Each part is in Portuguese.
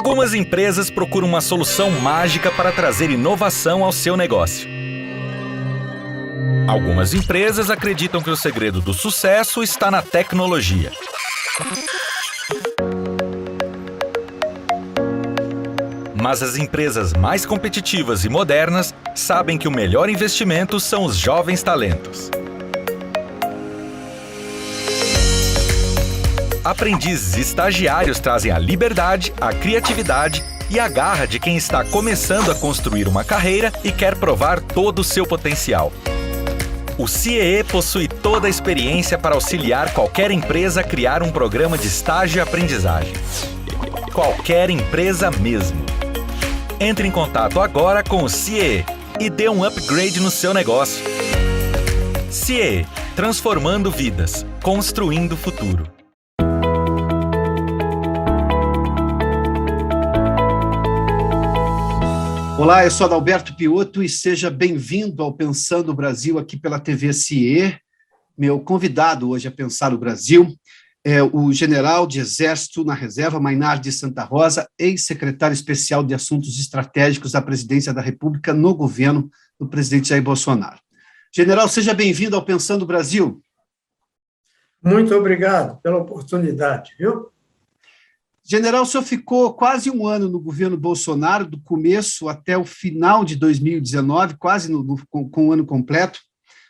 Algumas empresas procuram uma solução mágica para trazer inovação ao seu negócio. Algumas empresas acreditam que o segredo do sucesso está na tecnologia. Mas as empresas mais competitivas e modernas sabem que o melhor investimento são os jovens talentos. Aprendizes e estagiários trazem a liberdade, a criatividade e a garra de quem está começando a construir uma carreira e quer provar todo o seu potencial. O CIEE possui toda a experiência para auxiliar qualquer empresa a criar um programa de estágio e aprendizagem. Qualquer empresa mesmo. Entre em contato agora com o CIEE e dê um upgrade no seu negócio. CIEE, transformando vidas, construindo o futuro. Olá, eu sou Adalberto Piotto e seja bem-vindo ao Pensando o Brasil aqui pela TV CIE. Meu convidado hoje a Pensar o Brasil é o general de Exército na Reserva Maynard de Santa Rosa, ex-secretário especial de Assuntos Estratégicos da Presidência da República no governo do presidente Jair Bolsonaro. General, seja bem-vindo ao Pensando o Brasil. Muito obrigado pela oportunidade, viu? General, o senhor ficou quase um ano no governo Bolsonaro, do começo até o final de 2019, quase com o ano completo.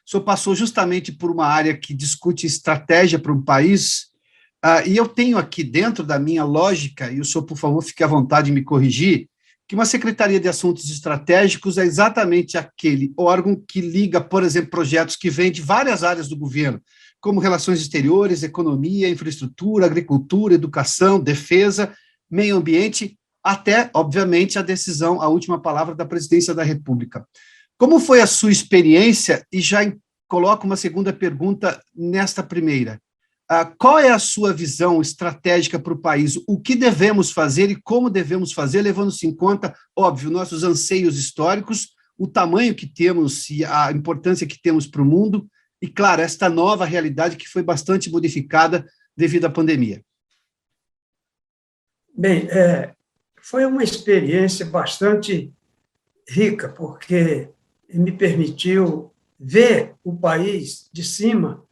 O senhor passou justamente por uma área que discute estratégia para um país, e eu tenho aqui dentro da minha lógica, e o senhor, por favor, fique à vontade de me corrigir, que uma Secretaria de Assuntos Estratégicos é exatamente aquele órgão que liga, por exemplo, projetos que vêm de várias áreas do governo, como relações exteriores, economia, infraestrutura, agricultura, educação, defesa, meio ambiente, até, obviamente, a decisão, a última palavra da Presidência da República. Como foi a sua experiência? E já coloco uma segunda pergunta nesta primeira. Qual é a sua visão estratégica para o país? O que devemos fazer e como devemos fazer, levando-se em conta, óbvio, nossos anseios históricos, o tamanho que temos e a importância que temos para o mundo, e, claro, esta nova realidade que foi bastante modificada devido à pandemia. Bem, foi uma experiência bastante rica, porque me permitiu ver o país de cima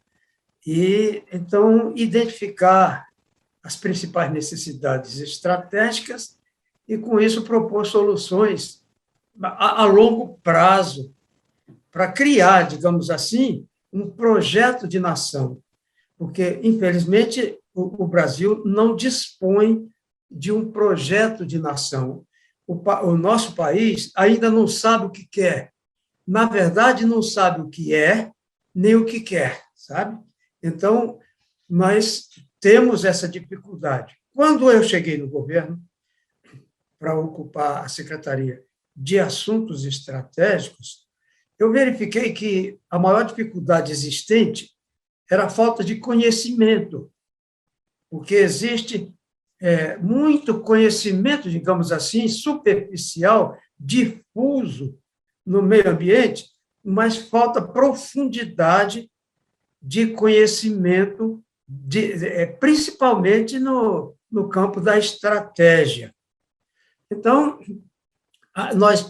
e, então, identificar as principais necessidades estratégicas e, com isso, propor soluções a longo prazo para criar, digamos assim, um projeto de nação, porque, infelizmente, o Brasil não dispõe de um projeto de nação. O nosso país ainda não sabe o que quer. Na verdade, não sabe o que é, nem o que quer, sabe? Então, nós temos essa dificuldade. Quando eu cheguei no governo para ocupar a Secretaria de Assuntos Estratégicos, eu verifiquei que a maior dificuldade existente era a falta de conhecimento, porque existe muito conhecimento, digamos assim, superficial, difuso no meio ambiente, mas falta profundidade de conhecimento, principalmente no campo da estratégia. Então, nós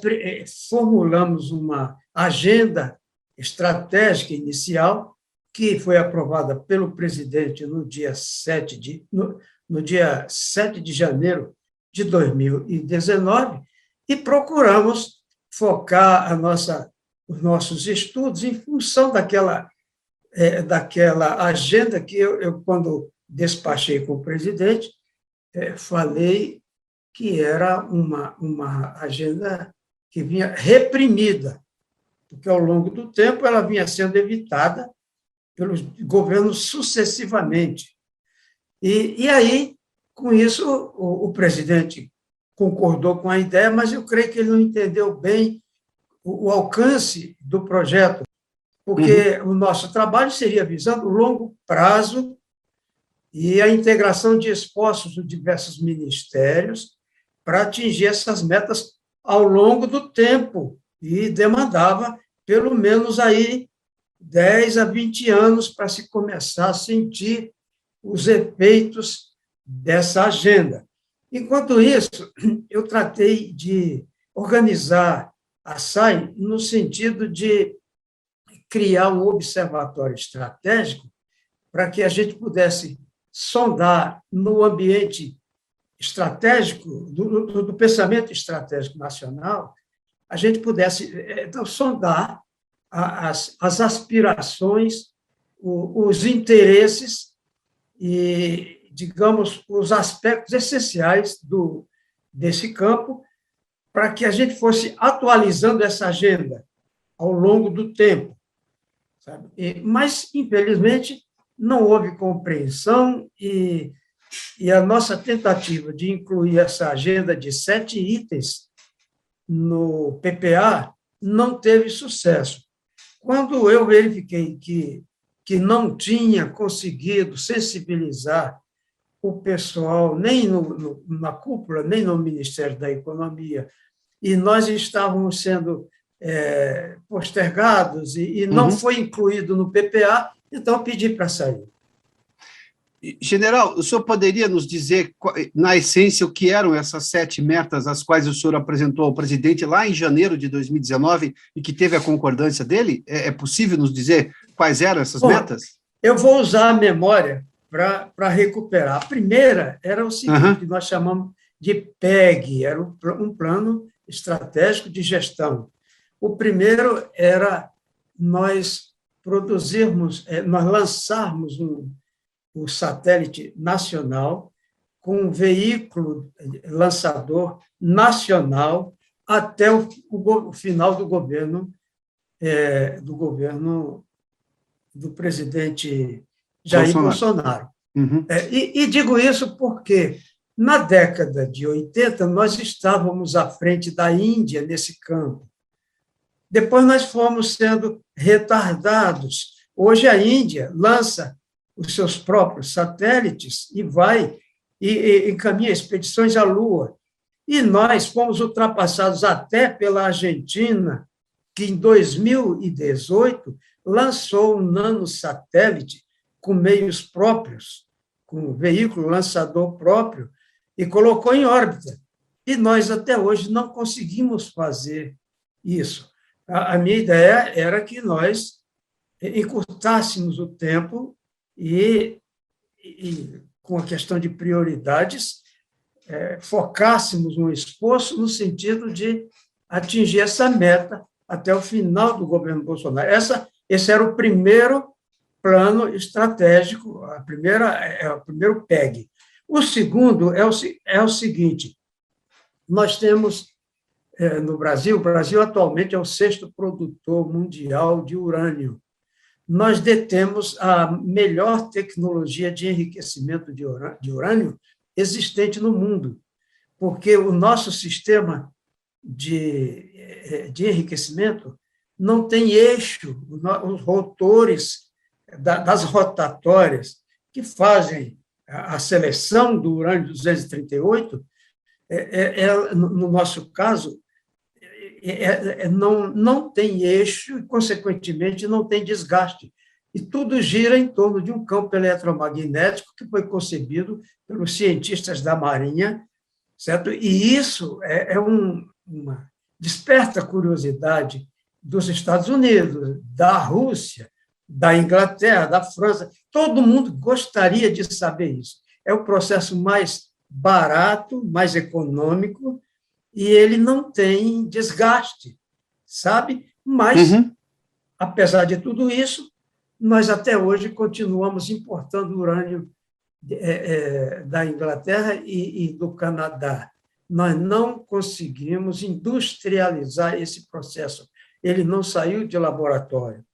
formulamos uma agenda estratégica inicial, que foi aprovada pelo presidente no dia 7 de janeiro de 2019, e procuramos focar os nossos estudos em função daquela agenda que eu, quando despachei com o presidente, falei que era uma agenda que vinha reprimida, porque, ao longo do tempo, ela vinha sendo evitada pelos governos sucessivamente. E aí, com isso, o presidente concordou com a ideia, mas eu creio que ele não entendeu bem o alcance do projeto, porque o nosso trabalho seria visando o longo prazo e a integração de esforços de diversos ministérios para atingir essas metas ao longo do tempo, e demandava pelo menos aí 10 a 20 anos para se começar a sentir os efeitos dessa agenda. Enquanto isso, eu tratei de organizar a SAI no sentido de criar um observatório estratégico para que a gente pudesse sondar no ambiente estratégico, do pensamento estratégico nacional, a gente pudesse então, sondar as aspirações, os interesses e, digamos, os aspectos essenciais desse campo, para que a gente fosse atualizando essa agenda ao longo do tempo. Sabe? Mas, infelizmente, não houve compreensão e a nossa tentativa de incluir essa agenda de 7 itens no PPA não teve sucesso. Quando eu verifiquei que não tinha conseguido sensibilizar o pessoal, nem na cúpula, nem no Ministério da Economia, e nós estávamos sendo postergados e não foi incluído no PPA, então pedi para sair. General, o senhor poderia nos dizer, na essência, o que eram essas 7 metas, as quais o senhor apresentou ao presidente lá em janeiro de 2019 e que teve a concordância dele? É possível nos dizer quais eram essas metas? Eu vou usar a memória para recuperar. A primeira era o seguinte, que nós chamamos de PEG, era um plano estratégico de gestão. O primeiro era nós lançarmos um satélite nacional com um veículo lançador nacional até o final do governo do presidente Jair Bolsonaro. E digo isso porque, na década de 80, nós estávamos à frente da Índia nesse campo. Depois nós fomos sendo retardados. Hoje a Índia lança os seus próprios satélites e vai e encaminha expedições à Lua. E nós fomos ultrapassados até pela Argentina, que em 2018 lançou um nanosatélite com meios próprios, com veículo lançador próprio, e colocou em órbita. E nós, até hoje, não conseguimos fazer isso. A minha ideia era que nós encurtássemos o tempo e com a questão de prioridades, focássemos um esforço no sentido de atingir essa meta até o final do governo Bolsonaro. Esse era o primeiro plano estratégico, o primeiro PEG. O segundo é o seguinte, nós temos no Brasil, o Brasil atualmente é o 6º produtor mundial de urânio. Nós detemos a melhor tecnologia de enriquecimento de urânio existente no mundo, porque o nosso sistema de enriquecimento não tem eixo, os rotores das rotatórias que fazem a seleção do urânio 238, no nosso caso, não tem eixo e, consequentemente, não tem desgaste. E tudo gira em torno de um campo eletromagnético que foi concebido pelos cientistas da Marinha, certo? E isso uma desperta curiosidade dos Estados Unidos, da Rússia, da Inglaterra, da França. Todo mundo gostaria de saber isso. É o processo mais barato, mais econômico, e ele não tem desgaste, sabe? Mas, apesar de tudo isso, nós até hoje continuamos importando urânio da Inglaterra e do Canadá. Nós não conseguimos industrializar esse processo. Ele não saiu de laboratório.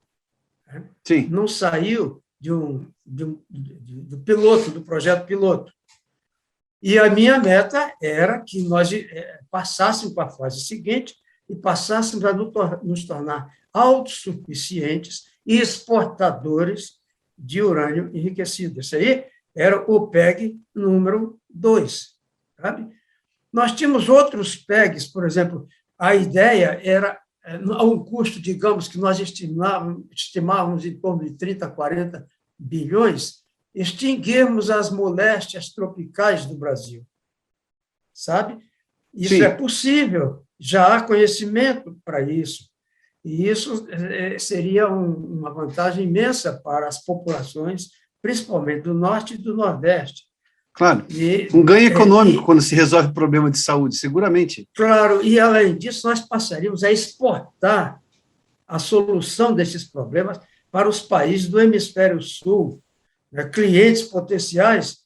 Sim. Não saiu do piloto, do projeto piloto. E a minha meta era que nós passássemos para a fase seguinte e passássemos a nos tornar autossuficientes e exportadores de urânio enriquecido. Isso aí era o PEG número 2. Sabe? Nós tínhamos outros PEGs, por exemplo, a ideia era, a um custo, digamos, que nós estimávamos em torno de 30, 40 bilhões, extinguirmos as moléstias tropicais do Brasil. sabe? Isso Sim. é possível, já há conhecimento para isso. E isso seria uma vantagem imensa para as populações, principalmente do Norte e do Nordeste. Claro. E, Um ganho econômico quando se resolve o problema de saúde, seguramente. claro, e além disso, nós passaríamos a exportar a solução desses problemas para os países do hemisfério sul, né? Clientes potenciais,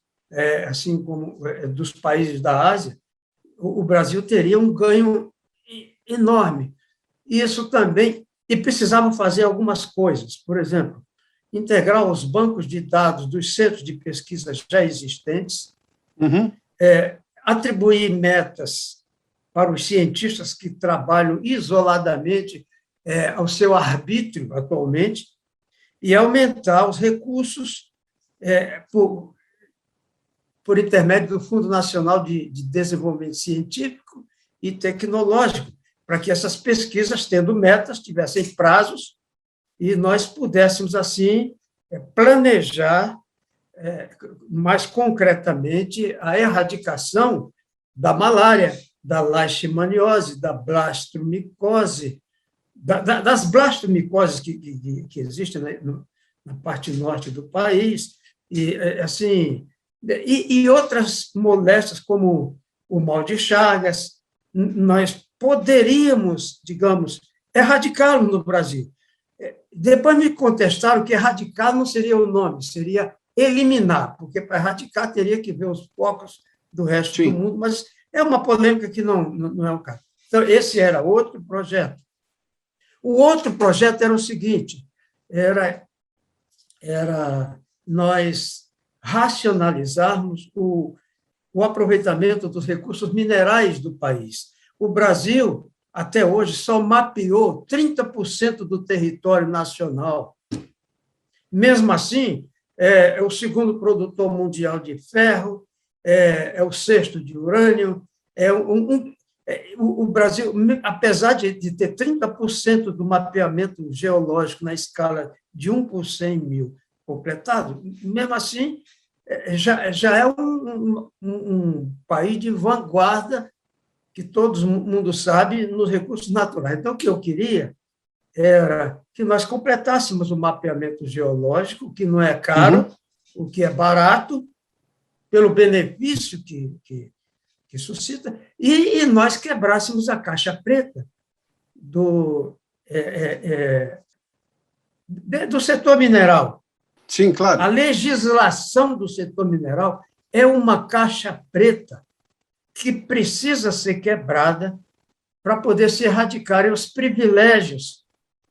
assim como dos países da Ásia, o Brasil teria um ganho enorme. Isso também, e precisavam fazer algumas coisas, por exemplo, integrar os bancos de dados dos centros de pesquisa já existentes, Uhum. atribuir metas para os cientistas que trabalham isoladamente ao seu arbítrio atualmente e aumentar os recursos por intermédio do Fundo Nacional de Desenvolvimento Científico e Tecnológico, para que essas pesquisas, tendo metas, tivessem prazos e nós pudéssemos, assim, planejar mais concretamente a erradicação da malária, da leishmaniose, da blastomicose, das blastomicoses que existem na parte norte do país, e, assim, e outras moléstias, como o mal de Chagas, nós poderíamos, digamos, erradicá-lo no Brasil. Depois me contestaram que erradicar não seria o nome, seria eliminar, porque para erradicar teria que ver os focos do resto Sim. do mundo, mas é uma polêmica que não é o caso. Então, esse era outro projeto. O outro projeto era o seguinte, era nós racionalizarmos o aproveitamento dos recursos minerais do país. O Brasil, até hoje, só mapeou 30% do território nacional. Mesmo assim, é o segundo produtor mundial de ferro, é o sexto de urânio. O Brasil, apesar de ter 30% do mapeamento geológico na escala de 1 por 100 mil completado, mesmo assim, já é um país de vanguarda, que todo mundo sabe, nos recursos naturais. Então, o que eu queria era que nós completássemos o mapeamento geológico, o que não é caro, o que é barato, pelo benefício que suscita, e nós quebrássemos a caixa preta do setor mineral. Sim, claro. A legislação do setor mineral é uma caixa preta que precisa ser quebrada para poder se erradicarem os privilégios,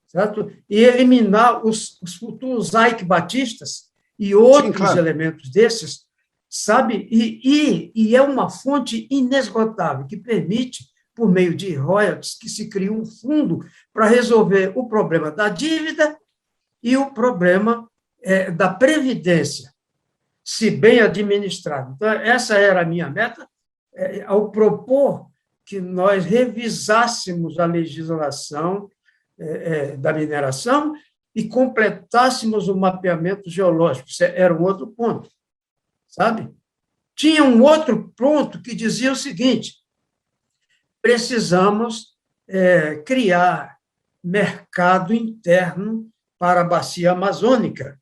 certo? E eliminar os futuros Ike Batistas e outros Sim, claro. elementos desses, sabe? E é uma fonte inesgotável que permite, por meio de royalties, que se crie um fundo para resolver o problema da dívida e o problema da previdência, se bem administrado. Então, essa era a minha meta, ao propor que nós revisássemos a legislação da mineração e completássemos o mapeamento geológico. Isso era um outro ponto, sabe? Tinha um outro ponto que dizia o seguinte: precisamos criar mercado interno para a bacia amazônica,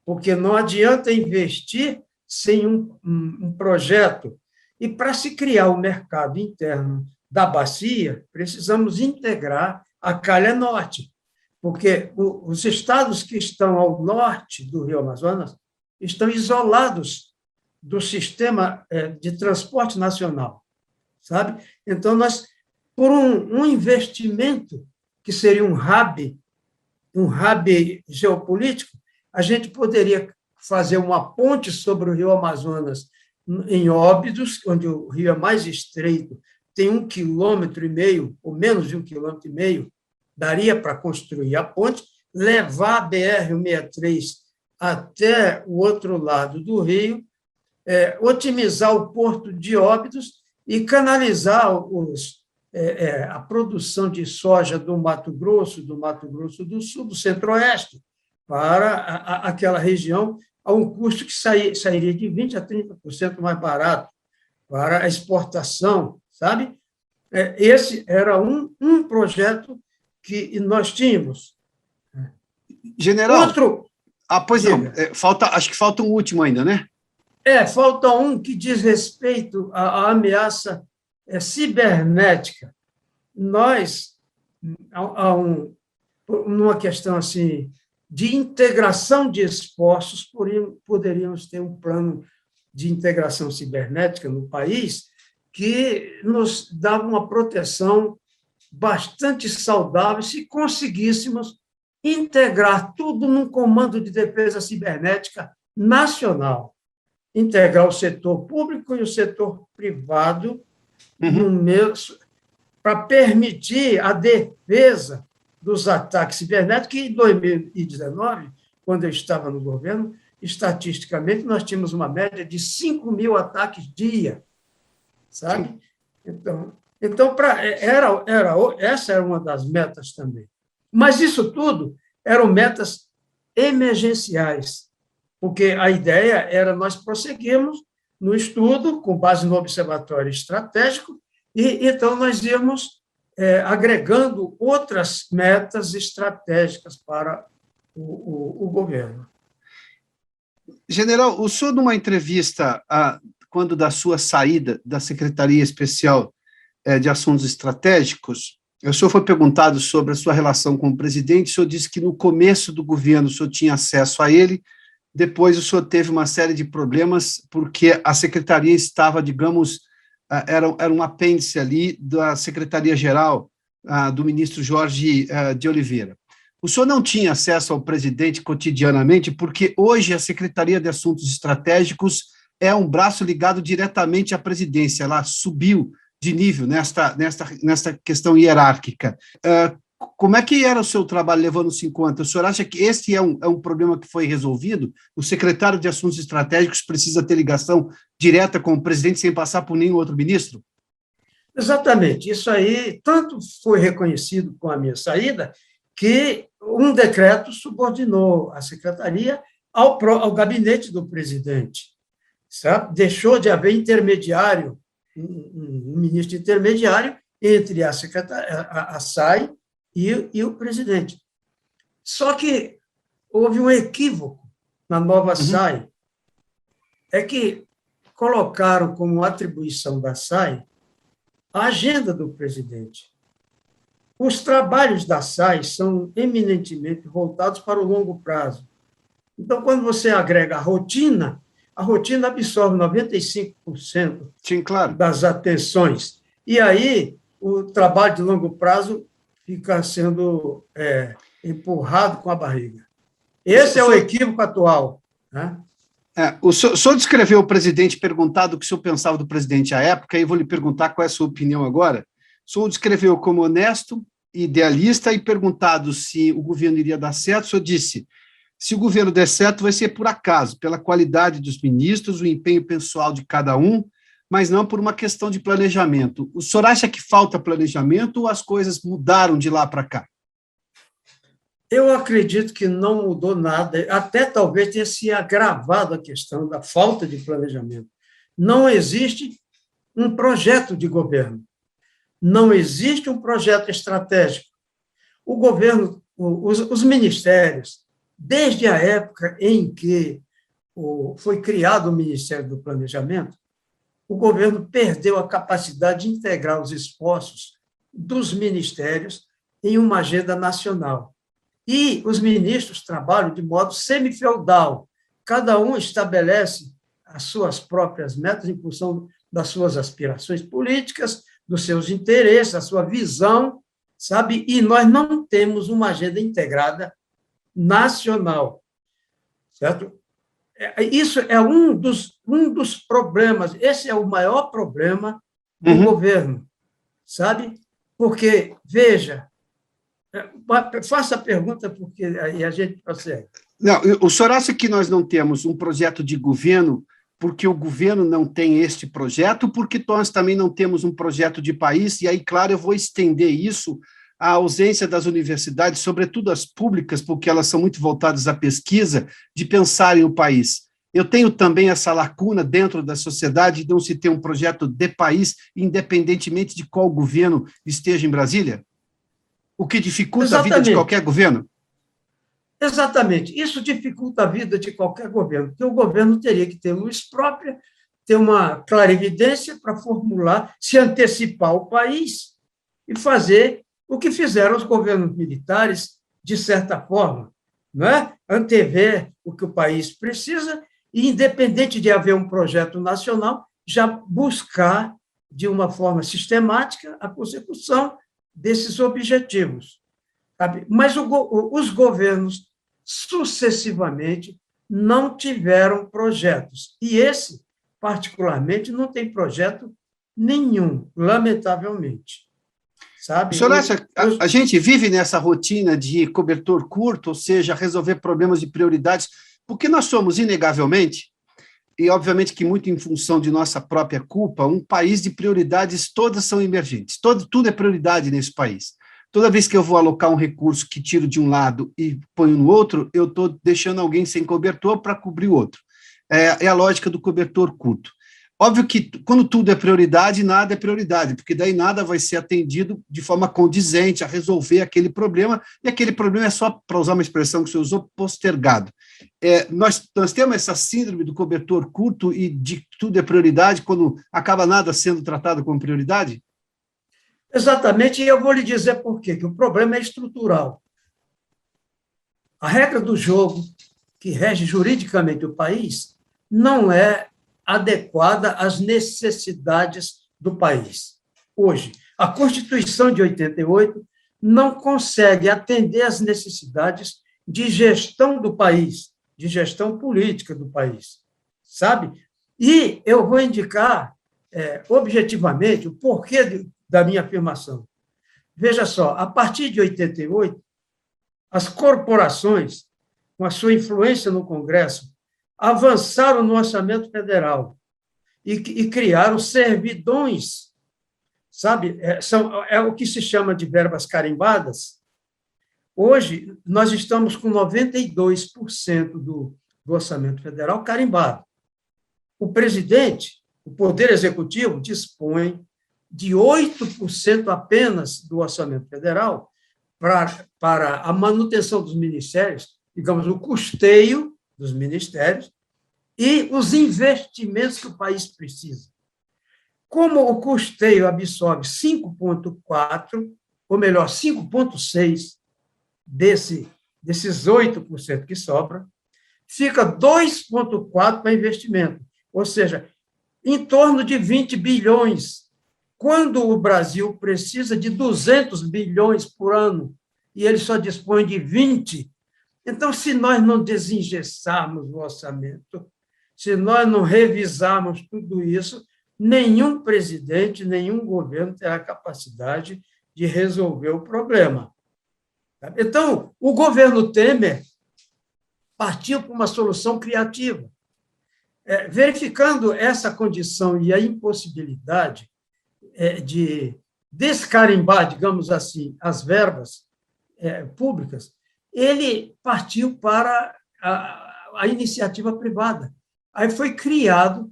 porque não adianta investir sem um projeto. E, para se criar o mercado interno da bacia, precisamos integrar a calha norte, porque os estados que estão ao norte do Rio Amazonas estão isolados do sistema de transporte nacional, sabe? Então, nós, por um investimento que seria um hub geopolítico, a gente poderia fazer uma ponte sobre o Rio Amazonas em Óbidos, onde o rio é mais estreito, tem 1,5 km, ou menos de 1,5 km, daria para construir a ponte, levar a BR-163 até o outro lado do rio, otimizar o porto de Óbidos e canalizar a produção de soja do Mato Grosso do Sul, do Centro-Oeste, para aquela região, a um custo que sairia de 20% a 30% mais barato, para a exportação, sabe? Esse era um projeto que nós tínhamos. General, Outro, pois não, diga. acho que falta um último ainda, né? Falta um que diz respeito à ameaça cibernética. Nós, numa questão assim de integração de esforços, poderíamos ter um plano de integração cibernética no país que nos dava uma proteção bastante saudável se conseguíssemos integrar tudo num comando de defesa cibernética nacional, integrar o setor público e o setor privado no mesmo, para permitir a defesa dos ataques cibernéticos, que em 2019, quando eu estava no governo, estatisticamente, nós tínhamos uma média de 5.000 ataques dia, sabe? Então essa era uma das metas também. Mas isso tudo eram metas emergenciais, porque a ideia era nós prosseguirmos no estudo, com base no Observatório Estratégico, e então nós íamos agregando outras metas estratégicas para o governo. General, o senhor, numa entrevista, quando da sua saída da Secretaria Especial de Assuntos Estratégicos, o senhor foi perguntado sobre a sua relação com o presidente, o senhor disse que no começo do governo o senhor tinha acesso a ele, depois o senhor teve uma série de problemas porque a secretaria estava, digamos, era um apêndice ali da Secretaria-Geral do ministro Jorge de Oliveira. O senhor não tinha acesso ao presidente cotidianamente, porque hoje a Secretaria de Assuntos Estratégicos é um braço ligado diretamente à presidência, ela subiu de nível nesta questão hierárquica. Como é que era o seu trabalho levando-se em conta? O senhor acha que esse é um problema que foi resolvido? O secretário de Assuntos Estratégicos precisa ter ligação direta com o presidente sem passar por nenhum outro ministro? Exatamente. Isso aí tanto foi reconhecido com a minha saída que um decreto subordinou a secretaria ao gabinete do presidente. Sabe? Deixou de haver intermediário, um ministro intermediário entre a SAI e o presidente. Só que houve um equívoco na nova SAI, é que colocaram como atribuição da SAI a agenda do presidente. Os trabalhos da SAI são eminentemente voltados para o longo prazo. Então, quando você agrega a rotina absorve 95% Sim, claro. das atenções. E aí, o trabalho de longo prazo fica sendo empurrado com a barriga. Esse é o equívoco atual. Né? O senhor descreveu o presidente, perguntado o que o senhor pensava do presidente à época, e vou lhe perguntar qual é a sua opinião agora. O senhor descreveu como honesto, idealista, e perguntado se o governo iria dar certo, o senhor disse: se o governo der certo, vai ser por acaso, pela qualidade dos ministros, o empenho pessoal de cada um, mas não por uma questão de planejamento. O senhor acha que falta planejamento ou as coisas mudaram de lá para cá? Eu acredito que não mudou nada, até talvez tenha se agravado a questão da falta de planejamento. Não existe um projeto de governo, não existe um projeto estratégico. O governo, os ministérios, desde a época em que foi criado o Ministério do Planejamento, o governo perdeu a capacidade de integrar os esforços dos ministérios em uma agenda nacional. E os ministros trabalham de modo semifeudal. Cada um estabelece as suas próprias metas em função das suas aspirações políticas, dos seus interesses, da sua visão, sabe? E nós não temos uma agenda integrada nacional, certo? Isso é um dos problemas, esse é o maior problema do governo, sabe? Porque, veja, faça a pergunta, porque aí a gente prossegue. Não, o senhor acha que nós não temos um projeto de governo porque o governo não tem este projeto, porque nós também não temos um projeto de país? E aí, claro, eu vou estender isso à ausência das universidades, sobretudo as públicas, porque elas são muito voltadas à pesquisa, de pensarem o país. eu tenho também essa lacuna dentro da sociedade de não se ter um projeto de país, independentemente de qual governo esteja em Brasília? O que dificulta a vida de qualquer governo? Exatamente. Isso dificulta a vida de qualquer governo, porque o governo teria que ter luz própria, ter uma clarividência para formular, se antecipar o país e fazer o que fizeram os governos militares, de certa forma, não é? Antever o que o país precisa e, independente de haver um projeto nacional, já buscar, de uma forma sistemática, a consecução desses objetivos. Sabe? Mas os governos, sucessivamente, não tiveram projetos. E esse, particularmente, não tem projeto nenhum, lamentavelmente. Sabe? O senhor acha que a gente vive nessa rotina de cobertor curto, ou seja, resolver problemas de prioridades, porque nós somos, inegavelmente, e obviamente que muito em função de nossa própria culpa, um país de prioridades todas são emergentes, tudo é prioridade nesse país. Toda vez que eu vou alocar um recurso que tiro de um lado e ponho no outro, eu estou deixando alguém sem cobertor para cobrir o outro. É a lógica do cobertor curto. Óbvio que quando tudo é prioridade, nada é prioridade, porque daí nada vai ser atendido de forma condizente a resolver aquele problema, e aquele problema é só, para usar uma expressão que você usou, postergado. Nós temos essa síndrome do cobertor curto e de tudo é prioridade, quando acaba nada sendo tratado como prioridade? Exatamente, e eu vou lhe dizer por quê, que o problema é estrutural. A regra do jogo que rege juridicamente o país não é adequada às necessidades do país. Hoje, a Constituição de 88 não consegue atender às necessidades de gestão do país, de gestão política do país, sabe? E eu vou indicar objetivamente o porquê da minha afirmação. Veja só, a partir de 88, as corporações, com a sua influência no Congresso, avançaram no orçamento federal e criaram servidões, sabe? É o que se chama de verbas carimbadas. Hoje, nós estamos com 92% do orçamento federal carimbado. O presidente, o Poder Executivo, dispõe de 8% apenas do orçamento federal para a manutenção dos ministérios, digamos, o custeio dos ministérios e os investimentos que o país precisa. Como o custeio absorve 5,4%, ou melhor, 5,6% desses 8% que sobra, fica 2,4% para investimento, ou seja, em torno de 20 bilhões, quando o Brasil precisa de 200 bilhões por ano, e ele só dispõe de 20. Então, se nós não desengessarmos o orçamento, se nós não revisarmos tudo isso, nenhum presidente, nenhum governo terá capacidade de resolver o problema. Então, o governo Temer partiu para uma solução criativa. Verificando essa condição e a impossibilidade de descarimbar, digamos assim, as verbas públicas, ele partiu para a iniciativa privada. Aí foi criado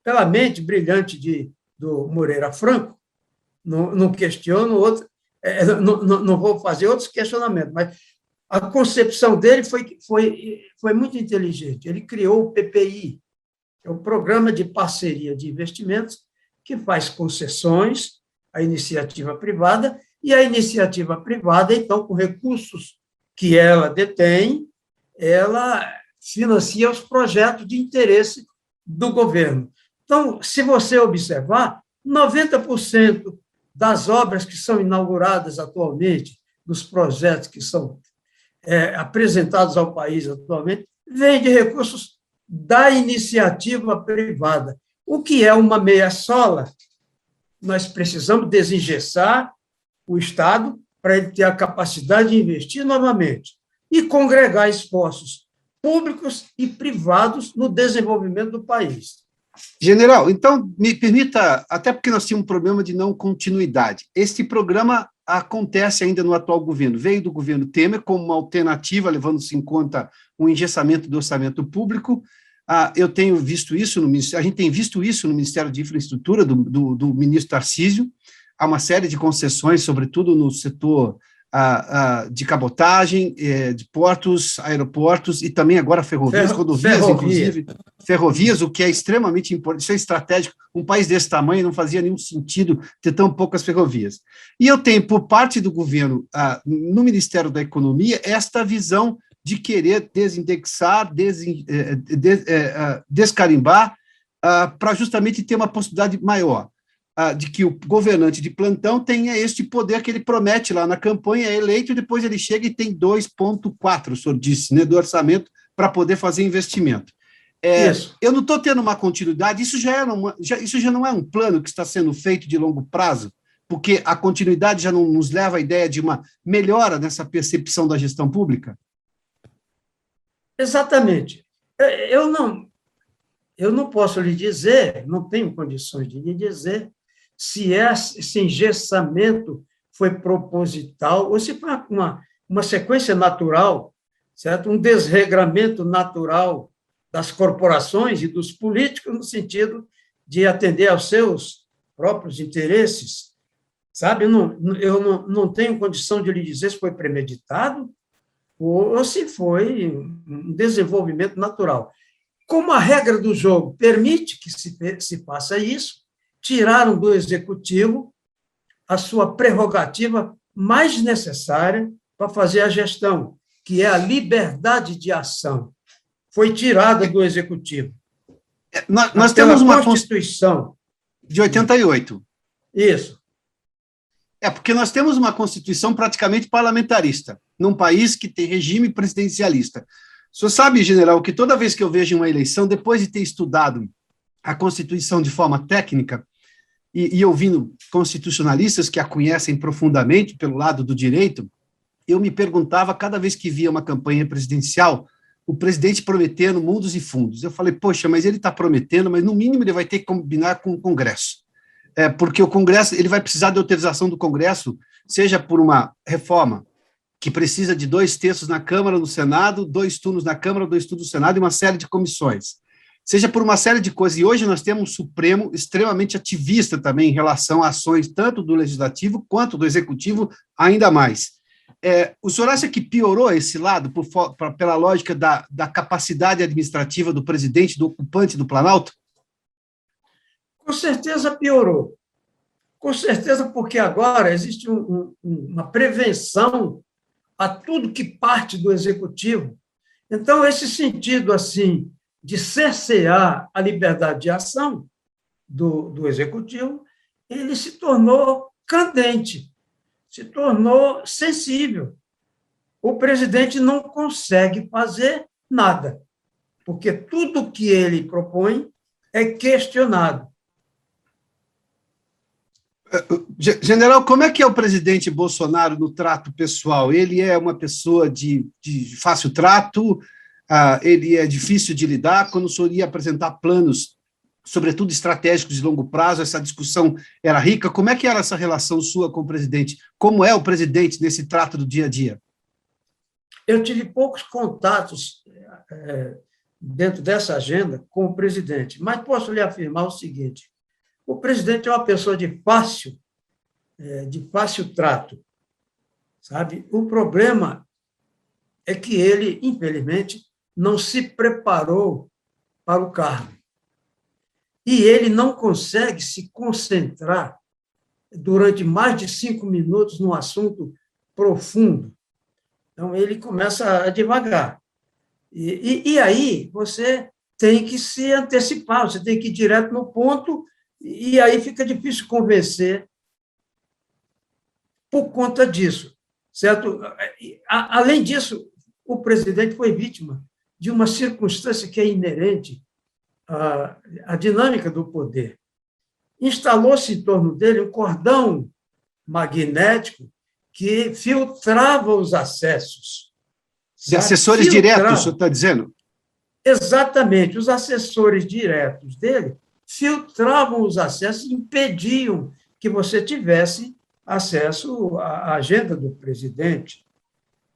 pela mente brilhante do Moreira Franco, não questiono outro, não vou fazer outros questionamentos, mas a concepção dele foi muito inteligente. Ele criou o PPI, é o Programa de Parceria de Investimentos, que faz concessões à iniciativa privada, e a iniciativa privada, então, com recursos que ela detém, ela financia os projetos de interesse do governo. Então, se você observar, 90% das obras que são inauguradas atualmente, dos projetos que são apresentados ao país atualmente, vêm de recursos da iniciativa privada. O que é uma meia-sola? Nós precisamos desengessar o Estado para ele ter a capacidade de investir novamente e congregar esforços públicos e privados no desenvolvimento do país. General, então, me permita, até porque nós tínhamos um problema de não continuidade, este programa acontece ainda no atual governo. Veio do governo Temer como uma alternativa, levando-se em conta o engessamento do orçamento público. Eu tenho visto isso no Ministério, a gente tem visto isso no Ministério de Infraestrutura do ministro Tarcísio. Há uma série de concessões, sobretudo no setor de cabotagem, de portos, aeroportos e também agora ferrovias, rodovias, inclusive, ferrovias, o que é extremamente importante, isso é estratégico. Um país desse tamanho não fazia nenhum sentido ter tão poucas ferrovias. E eu tenho, por parte do governo, no Ministério da Economia, esta visão de querer desindexar, descarimbar, para justamente ter uma possibilidade maior de que o governante de plantão tenha este poder que ele promete lá na campanha, é eleito, e depois ele chega e tem 2,4, o senhor disse, né, do orçamento para poder fazer investimento. Eu não estou tendo uma continuidade, isso já não é um plano que está sendo feito de longo prazo, porque a continuidade já não nos leva à ideia de uma melhora nessa percepção da gestão pública? Exatamente. Eu não posso lhe dizer, não tenho condições de lhe dizer se esse engessamento foi proposital ou se foi uma sequência natural, certo? Um desregramento natural das corporações e dos políticos no sentido de atender aos seus próprios interesses, sabe? Eu não tenho condição de lhe dizer se foi premeditado ou se foi um desenvolvimento natural. Como a regra do jogo permite que se faça isso, tiraram do executivo a sua prerrogativa mais necessária para fazer a gestão, que é a liberdade de ação. Foi tirada do executivo. Nós temos uma Constituição de 88. Isso. Porque nós temos uma Constituição praticamente parlamentarista, num país que tem regime presidencialista. O senhor sabe, general, que toda vez que eu vejo uma eleição, depois de ter estudado a Constituição de forma técnica e ouvindo constitucionalistas que a conhecem profundamente pelo lado do direito, eu me perguntava, cada vez que via uma campanha presidencial, o presidente prometendo mundos e fundos. Eu falei, poxa, mas ele está prometendo, mas no mínimo ele vai ter que combinar com o Congresso. Porque o Congresso ele vai precisar de autorização do Congresso, seja por uma reforma que precisa de 2/3 na Câmara, no Senado, 2 turnos na Câmara, 2 turnos no Senado e uma série de comissões. Seja por uma série de coisas. E hoje nós temos um Supremo extremamente ativista também em relação a ações tanto do Legislativo quanto do Executivo, ainda mais. O senhor acha que piorou esse lado pela lógica da capacidade administrativa do presidente, do ocupante do Planalto? Com certeza piorou. Com certeza, porque agora existe uma prevenção a tudo que parte do executivo. Então, esse sentido assim de cercear a liberdade de ação do executivo, ele se tornou candente, se tornou sensível. O presidente não consegue fazer nada, porque tudo que ele propõe é questionado. General, como é que é o presidente Bolsonaro no trato pessoal? Ele é uma pessoa de fácil trato? Ele é difícil de lidar? Quando o senhor ia apresentar planos, sobretudo estratégicos de longo prazo, essa discussão era rica? Como é que era essa relação sua com o presidente? Como é o presidente nesse trato do dia a dia? Eu tive poucos contatos dentro dessa agenda com o presidente, mas posso lhe afirmar o seguinte: o presidente é uma pessoa de fácil trato, sabe? O problema é que ele, infelizmente, não se preparou para o cargo. E ele não consegue se concentrar durante mais de 5 minutos num assunto profundo. Então, ele começa a devagar. E aí você tem que se antecipar, você tem que ir direto no ponto, e aí fica difícil convencer por conta disso, certo? Além disso, o presidente foi vítima de uma circunstância que é inerente à dinâmica do poder. Instalou-se em torno dele um cordão magnético que filtrava os acessos. De assessores diretos, o senhor está dizendo? Exatamente. Os assessores diretos dele filtravam os acessos e impediam que você tivesse acesso à agenda do presidente,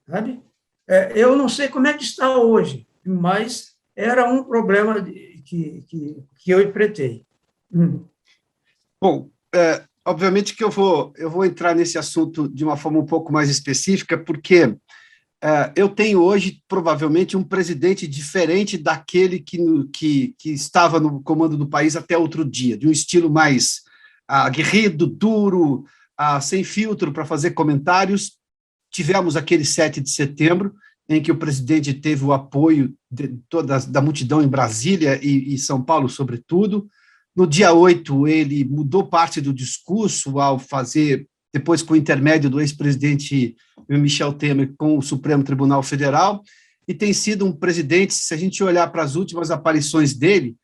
sabe? Eu não sei como é que está hoje, mas era um problema que eu enfrentei. Bom, obviamente que eu vou entrar nesse assunto de uma forma um pouco mais específica, porque eu tenho hoje, provavelmente, um presidente diferente daquele que estava no comando do país até outro dia, de um estilo mais aguerrido, duro, sem filtro para fazer comentários. Tivemos aquele 7 de setembro, em que o presidente teve o apoio da multidão em Brasília e São Paulo, sobretudo. No dia 8, ele mudou parte do discurso ao fazer, depois com o intermédio do ex-presidente Michel Temer com o Supremo Tribunal Federal, e tem sido um presidente, se a gente olhar para as últimas aparições dele,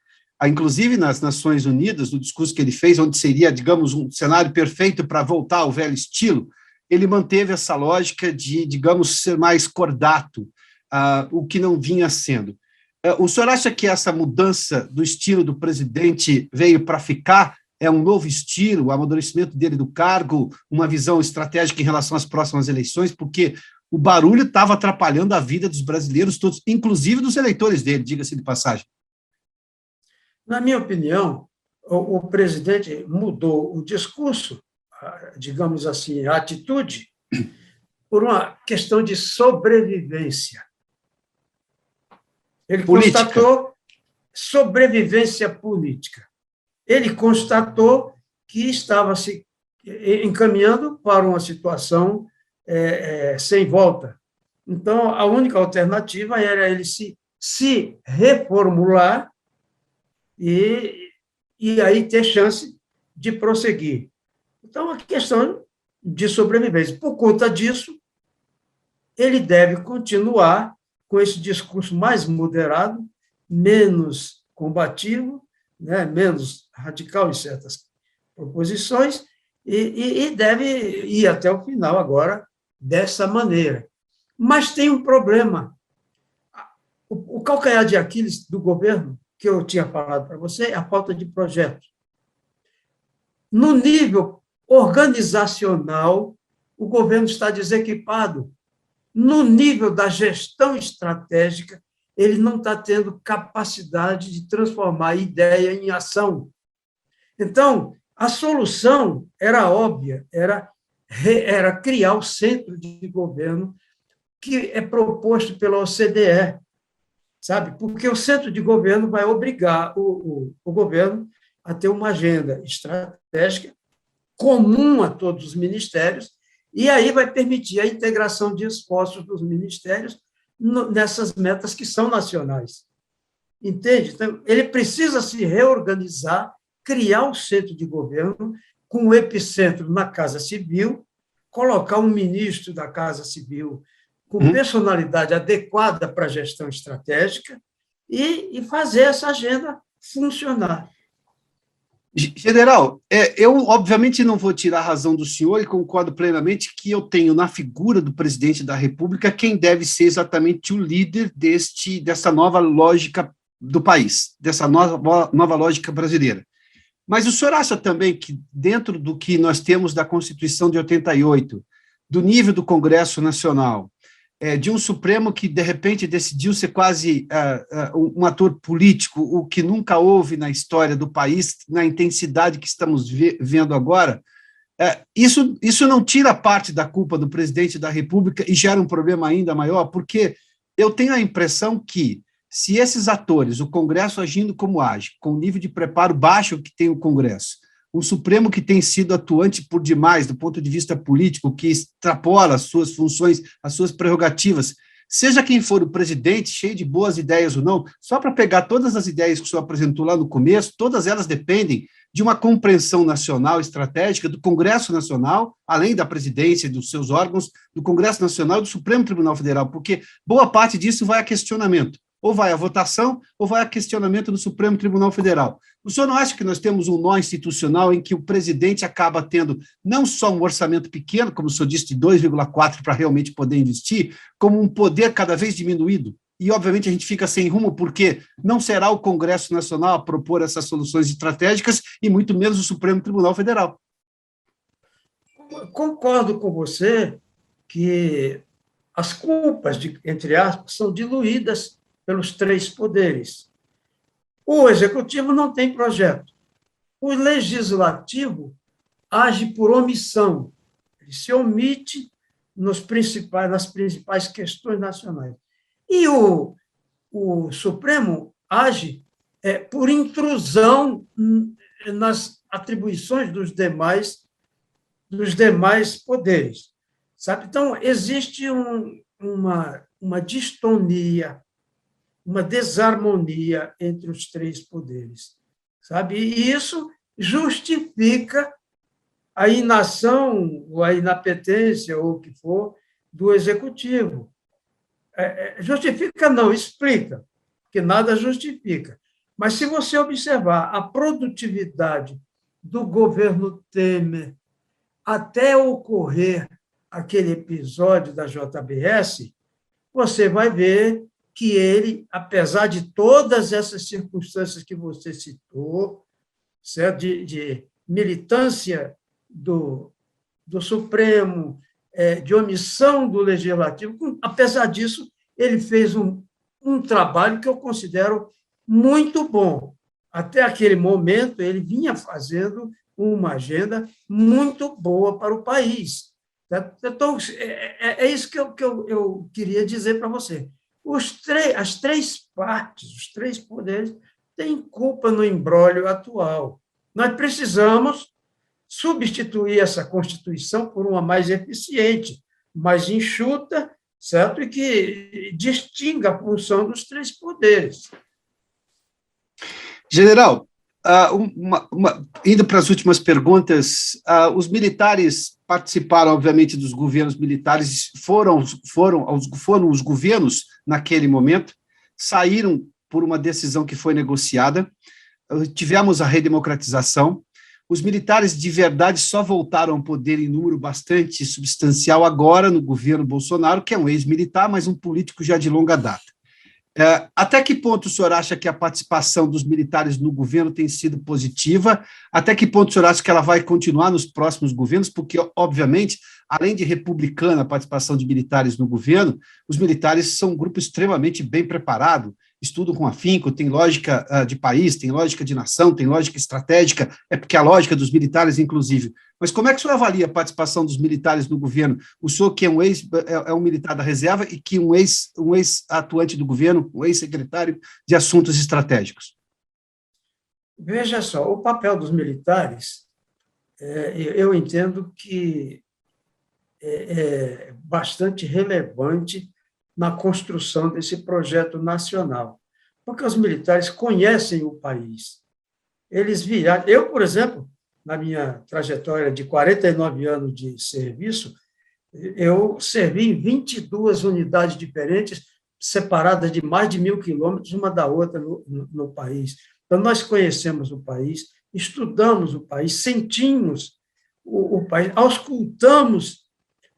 inclusive nas Nações Unidas, no discurso que ele fez, onde seria, digamos, um cenário perfeito para voltar ao velho estilo, ele manteve essa lógica de, digamos, ser mais cordato, o que não vinha sendo. O senhor acha que essa mudança do estilo do presidente veio para ficar? É um novo estilo, o amadurecimento dele do cargo, uma visão estratégica em relação às próximas eleições? Porque o barulho estava atrapalhando a vida dos brasileiros todos, inclusive dos eleitores dele, diga-se de passagem. Na minha opinião, o presidente mudou o discurso, digamos assim, a atitude, por uma questão de sobrevivência. Ele constatou sobrevivência política. Ele constatou que estava se encaminhando para uma situação sem volta. Então, a única alternativa era ele se reformular e aí ter chance de prosseguir. Então, a questão de sobrevivência. Por conta disso, ele deve continuar com esse discurso mais moderado, menos combativo, né, menos radical em certas proposições, e deve ir até o final agora dessa maneira. Mas tem um problema. O calcanhar de Aquiles do governo, que eu tinha falado para você, é a falta de projeto. No nível organizacional, o governo está desequipado. No nível da gestão estratégica, ele não está tendo capacidade de transformar a ideia em ação. Então, a solução era óbvia, era criar o centro de governo que é proposto pela OCDE, sabe? Porque o centro de governo vai obrigar o governo a ter uma agenda estratégica comum a todos os ministérios, e aí vai permitir a integração de esforços dos ministérios nessas metas que são nacionais. Entende? Então, ele precisa se reorganizar, criar um centro de governo com o epicentro na Casa Civil, colocar um ministro da Casa Civil com personalidade adequada para a gestão estratégica e fazer essa agenda funcionar. General, eu obviamente não vou tirar a razão do senhor e concordo plenamente que eu tenho na figura do presidente da República quem deve ser exatamente o líder dessa nova lógica do país, dessa nova lógica brasileira. Mas o senhor acha também que, dentro do que nós temos da Constituição de 88, do nível do Congresso Nacional, de um Supremo que, de repente, decidiu ser quase um ator político, o que nunca houve na história do país, na intensidade que estamos vendo agora, isso não tira parte da culpa do presidente da República e gera um problema ainda maior, porque eu tenho a impressão que, se esses atores, o Congresso agindo como age, com o nível de preparo baixo que tem o Congresso, um Supremo que tem sido atuante por demais do ponto de vista político, que extrapola as suas funções, as suas prerrogativas, seja quem for o presidente, cheio de boas ideias ou não, só para pegar todas as ideias que o senhor apresentou lá no começo, todas elas dependem de uma compreensão nacional estratégica do Congresso Nacional, além da presidência e dos seus órgãos, do Congresso Nacional e do Supremo Tribunal Federal, porque boa parte disso vai a questionamento. Ou vai à votação, ou vai a questionamento do Supremo Tribunal Federal. O senhor não acha que nós temos um nó institucional em que o presidente acaba tendo não só um orçamento pequeno, como o senhor disse, de 2,4 para realmente poder investir, como um poder cada vez diminuído? E, obviamente, a gente fica sem rumo, porque não será o Congresso Nacional a propor essas soluções estratégicas e muito menos o Supremo Tribunal Federal. concordo com você que as culpas, entre aspas, são diluídas pelos três poderes. O executivo não tem projeto. O legislativo age por omissão. Ele se omite nas principais questões nacionais. E o Supremo age por intrusão nas atribuições dos demais poderes. Sabe? Então, existe uma distonia, uma desarmonia entre os três poderes. Sabe? E isso justifica a inação, ou a inapetência, ou o que for, do executivo. Justifica não, explica, porque nada justifica. Mas, se você observar a produtividade do governo Temer até ocorrer aquele episódio da JBS, você vai ver que ele, apesar de todas essas circunstâncias que você citou, certo? De militância do Supremo, de omissão do Legislativo, apesar disso, ele fez um trabalho que eu considero muito bom. Até aquele momento, ele vinha fazendo uma agenda muito boa para o país. Então, é isso que eu queria dizer para você. As três partes, os três poderes, têm culpa no imbróglio atual. Nós precisamos substituir essa Constituição por uma mais eficiente, mais enxuta, certo? E que distinga a função dos três poderes. General, indo para as últimas perguntas, os militares participaram, obviamente, dos governos militares, foram os governos naquele momento, saíram por uma decisão que foi negociada, tivemos a redemocratização, os militares de verdade só voltaram ao poder em número bastante substancial agora no governo Bolsonaro, que é um ex-militar, mas um político já de longa data. Até que ponto o senhor acha que a participação dos militares no governo tem sido positiva? Até que ponto o senhor acha que ela vai continuar nos próximos governos? Porque, obviamente, além de republicana a participação de militares no governo, os militares são um grupo extremamente bem preparado, estudam com afinco, tem lógica de país, tem lógica de nação, tem lógica estratégica, é porque a lógica dos militares, inclusive. Mas como é que o senhor avalia a participação dos militares no governo? O senhor, que é um militar da reserva e que um ex-atuante do governo, um ex-secretário de assuntos estratégicos. Veja só, o papel dos militares, eu entendo que é bastante relevante na construção desse projeto nacional, porque os militares conhecem o país. Eles viraram. Eu, por exemplo, na minha trajetória de 49 anos de serviço, eu servi em 22 unidades diferentes, separadas de mais de 1.000 quilômetros, uma da outra no país. Então, nós conhecemos o país, estudamos o país, sentimos o país, auscultamos,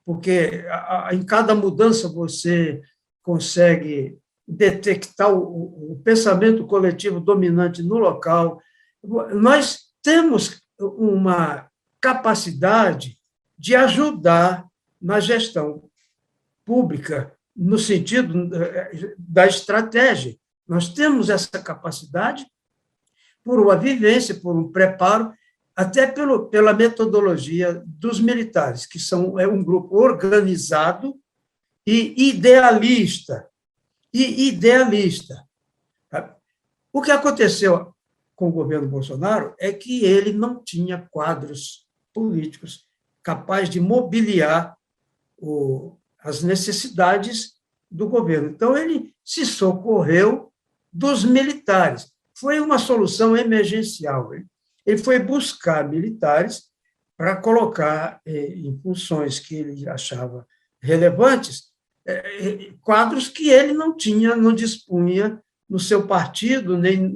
porque em cada mudança você consegue detectar o pensamento coletivo dominante no local. Nós temos uma capacidade de ajudar na gestão pública, no sentido da estratégia. Nós temos essa capacidade por uma vivência, por um preparo, até pela metodologia dos militares, que é um grupo organizado e idealista. O que aconteceu com o governo Bolsonaro é que ele não tinha quadros políticos capazes de mobiliar as necessidades do governo. Então, ele se socorreu dos militares. Foi uma solução emergencial. Ele foi buscar militares para colocar em funções que ele achava relevantes, quadros que ele não tinha, não dispunha no seu partido, nem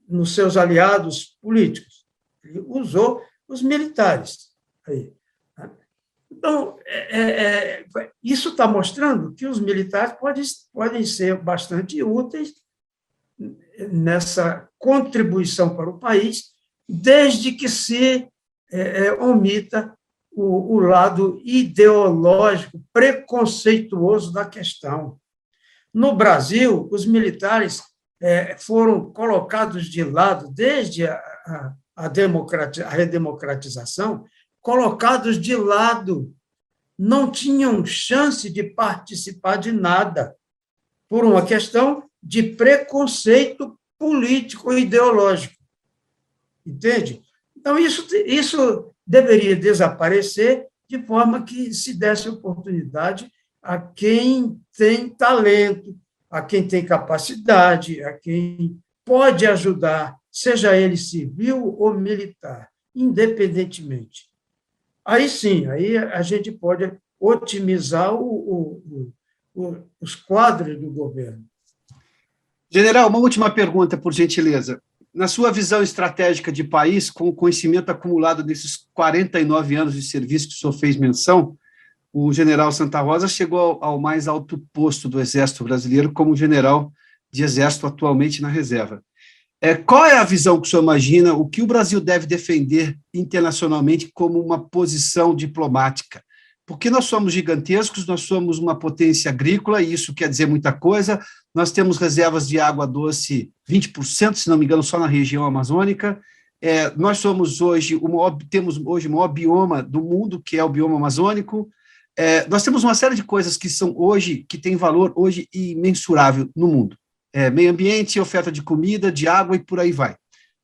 nos seus aliados políticos. Ele usou os militares. Então, isso está mostrando que os militares podem ser bastante úteis nessa contribuição para o país, desde que se omita o lado ideológico, preconceituoso da questão. No Brasil, os militares foram colocados de lado, desde a redemocratização, colocados de lado, não tinham chance de participar de nada, por uma questão de preconceito político e ideológico. Entende? Então, isso deveria desaparecer de forma que se desse oportunidade a quem tem talento, a quem tem capacidade, a quem pode ajudar, seja ele civil ou militar, independentemente. Aí sim, aí a gente pode otimizar os quadros do governo. General, uma última pergunta, por gentileza. Na sua visão estratégica de país, com o conhecimento acumulado desses 49 anos de serviço que o senhor fez menção, o general Santa Rosa chegou ao mais alto posto do Exército Brasileiro como general de Exército atualmente na reserva. Qual é a visão que o senhor imagina, o que o Brasil deve defender internacionalmente como uma posição diplomática? Porque nós somos gigantescos, nós somos uma potência agrícola, e isso quer dizer muita coisa, nós temos reservas de água doce 20%, se não me engano, só na região amazônica, nós somos hoje, temos hoje o maior bioma do mundo, que é o bioma amazônico, nós temos uma série de coisas que são hoje, que têm valor hoje imensurável no mundo. Meio ambiente, oferta de comida, de água e por aí vai.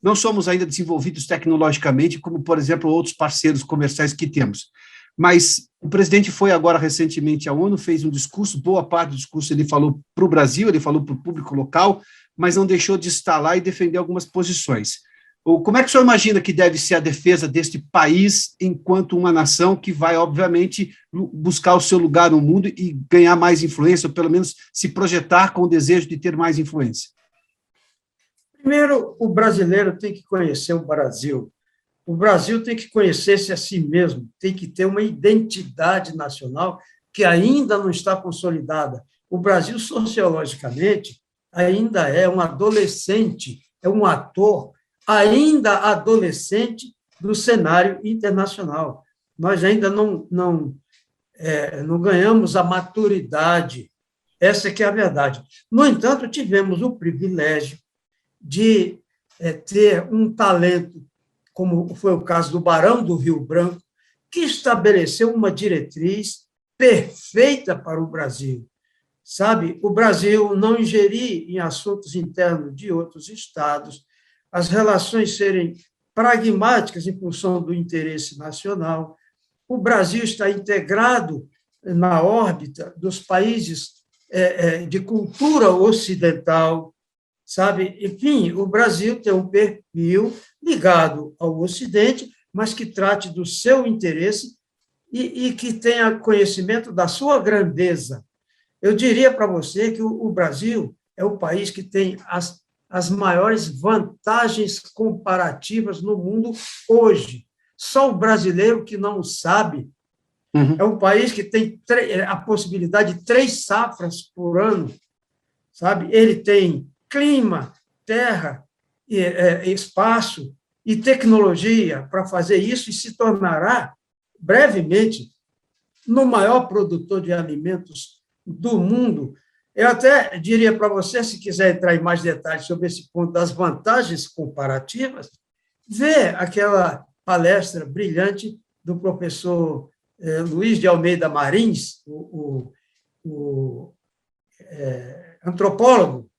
Não somos ainda desenvolvidos tecnologicamente, como, por exemplo, outros parceiros comerciais que temos. Mas o presidente foi agora recentemente à ONU, fez um discurso, boa parte do discurso ele falou para o Brasil, ele falou para o público local, mas não deixou de estar lá e defender algumas posições. Como é que o senhor imagina que deve ser a defesa deste país enquanto uma nação que vai, obviamente, buscar o seu lugar no mundo e ganhar mais influência, ou pelo menos se projetar com o desejo de ter mais influência? Primeiro, o brasileiro tem que conhecer o Brasil. O Brasil tem que conhecer-se a si mesmo, tem que ter uma identidade nacional que ainda não está consolidada. O Brasil, sociologicamente, ainda é um adolescente, é um ator ainda adolescente do cenário internacional. Nós ainda não ganhamos a maturidade, essa que é a verdade. No entanto, tivemos o privilégio de ter um talento, como foi o caso do Barão do Rio Branco, que estabeleceu uma diretriz perfeita para o Brasil. Sabe, o Brasil não ingerir em assuntos internos de outros estados, as relações serem pragmáticas em função do interesse nacional. O Brasil está integrado na órbita dos países de cultura ocidental, sabe? Enfim, o Brasil tem um perfil ligado ao Ocidente, mas que trate do seu interesse e que tenha conhecimento da sua grandeza. Eu diria para você que o Brasil é o país que tem as maiores vantagens comparativas no mundo hoje. Só o brasileiro que não sabe. É um país que tem a possibilidade de 3 safras por ano, sabe? Ele tem clima, terra, espaço e tecnologia para fazer isso e se tornará, brevemente, no maior produtor de alimentos do mundo. Eu até diria para você, se quiser entrar em mais detalhes sobre esse ponto das vantagens comparativas, vê aquela palestra brilhante do professor Luiz de Almeida Marins, o antropólogo,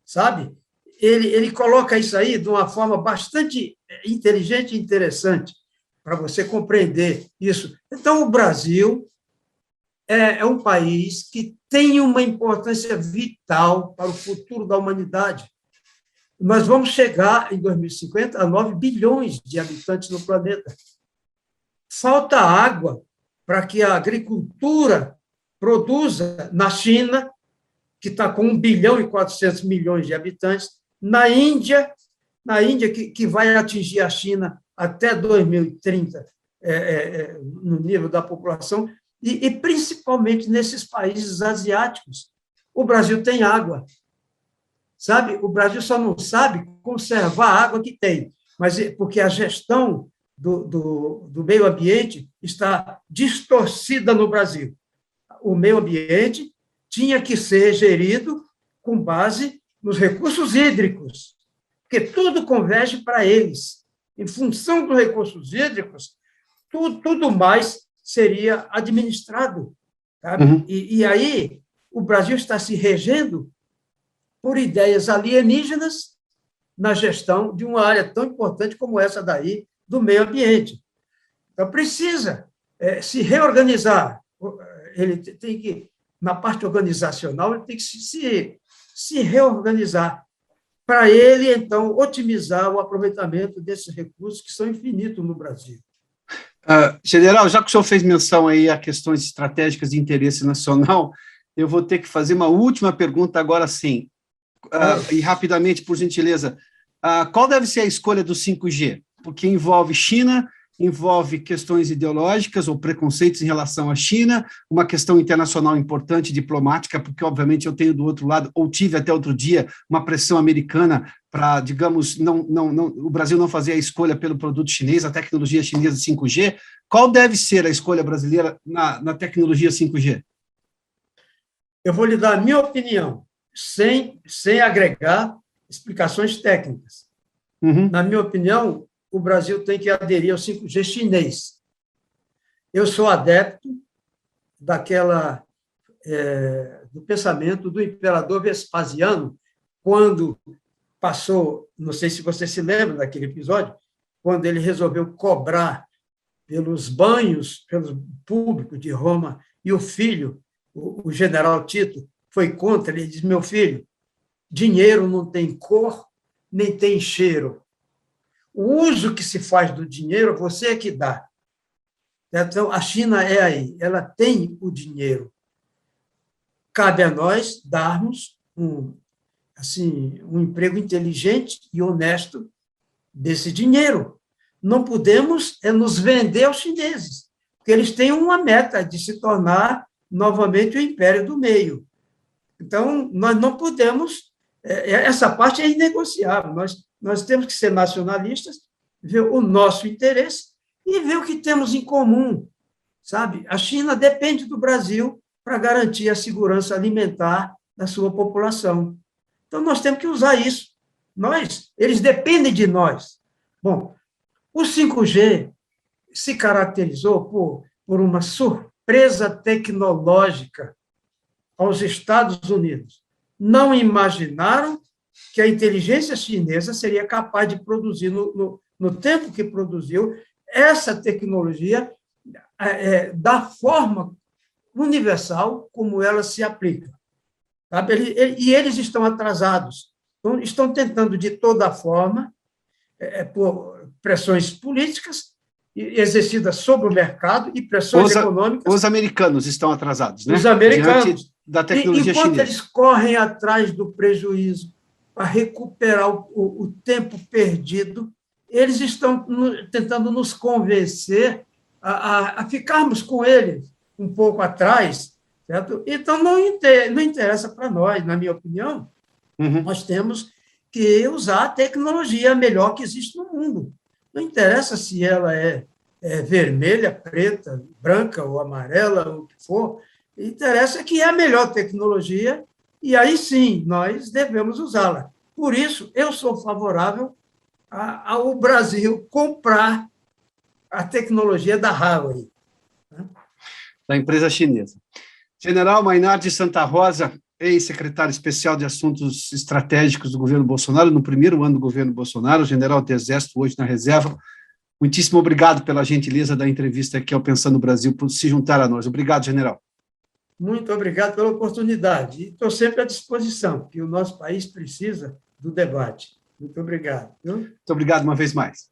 sabe? Ele coloca isso aí de uma forma bastante inteligente e interessante para você compreender isso. Então, o Brasil é um país que tem uma importância vital para o futuro da humanidade. Nós vamos chegar, em 2050, a 9 bilhões de habitantes no planeta. Falta água para que a agricultura produza na China, que está com 1 bilhão e 400 milhões de habitantes, na Índia que vai atingir a China até 2030, no nível da população, e principalmente nesses países asiáticos. O Brasil tem água, sabe? O Brasil só não sabe conservar a água que tem, mas porque a gestão do meio ambiente está distorcida no Brasil. O meio ambiente tinha que ser gerido com base nos recursos hídricos, porque tudo converge para eles. Em função dos recursos hídricos, tudo mais seria administrado. Sabe? Uhum. E aí o Brasil está se regendo por ideias alienígenas na gestão de uma área tão importante como essa daí, do meio ambiente. Então, precisa se reorganizar. Ele tem que, na parte organizacional, ele tem que se reorganizar para ele, então, otimizar o aproveitamento desses recursos que são infinitos no Brasil. General, já que o senhor fez menção aí a questões estratégicas de interesse nacional, eu vou ter que fazer uma última pergunta agora sim. E rapidamente, por gentileza, qual deve ser a escolha do 5G? Porque envolve China, envolve questões ideológicas ou preconceitos em relação à China, uma questão internacional importante, diplomática, porque, obviamente, eu tenho do outro lado, ou tive até outro dia, uma pressão americana para, digamos, o Brasil não fazer a escolha pelo produto chinês, a tecnologia chinesa 5G. Qual deve ser a escolha brasileira na tecnologia 5G? Eu vou lhe dar a minha opinião, sem agregar explicações técnicas. Uhum. Na minha opinião, o Brasil tem que aderir ao 5G chinês. Eu sou adepto do pensamento do imperador Vespasiano, quando passou, não sei se você se lembra daquele episódio, quando ele resolveu cobrar pelos banhos, pelo público de Roma, e o filho, o general Tito, foi contra, ele disse: meu filho, dinheiro não tem cor, nem tem cheiro. O uso que se faz do dinheiro, você é que dá. Então, a China é aí, ela tem o dinheiro. Cabe a nós darmos um emprego inteligente e honesto desse dinheiro. Não podemos nos vender aos chineses, porque eles têm uma meta de se tornar novamente o império do meio. Então, nós não podemos, essa parte é inegociável, nós temos que ser nacionalistas, ver o nosso interesse e ver o que temos em comum, sabe? A China depende do Brasil para garantir a segurança alimentar da sua população. Então, nós temos que usar isso. Eles dependem de nós. Bom, o 5G se caracterizou por uma surpresa tecnológica aos Estados Unidos. Não imaginaram que a inteligência chinesa seria capaz de produzir, no tempo que produziu, essa tecnologia da forma universal como ela se aplica. Sabe? E eles estão atrasados. Então, estão tentando, de toda forma, por pressões políticas exercidas sobre o mercado e pressões econômicas. Os americanos estão atrasados, né? Os americanos. Diante da tecnologia enquanto chinesa. Eles correm atrás do prejuízo para recuperar o tempo perdido, eles estão tentando nos convencer a ficarmos com eles um pouco atrás, certo? Então, não interessa para nós, na minha opinião, nós temos que usar a tecnologia melhor que existe no mundo. Não interessa se ela é vermelha, preta, branca ou amarela, ou o que for, interessa que é a melhor tecnologia e aí sim nós devemos usá-la. Por isso, eu sou favorável ao Brasil comprar a tecnologia da Huawei. Da empresa chinesa. General Maynard Santa Rosa, ex-secretário especial de Assuntos Estratégicos do governo Bolsonaro, no primeiro ano do governo Bolsonaro, general do Exército, hoje na reserva. Muitíssimo obrigado pela gentileza da entrevista aqui ao Pensando no Brasil, por se juntar a nós. Obrigado, general. Muito obrigado pela oportunidade. E estou sempre à disposição, que o nosso país precisa do debate. Muito obrigado. Muito obrigado uma vez mais.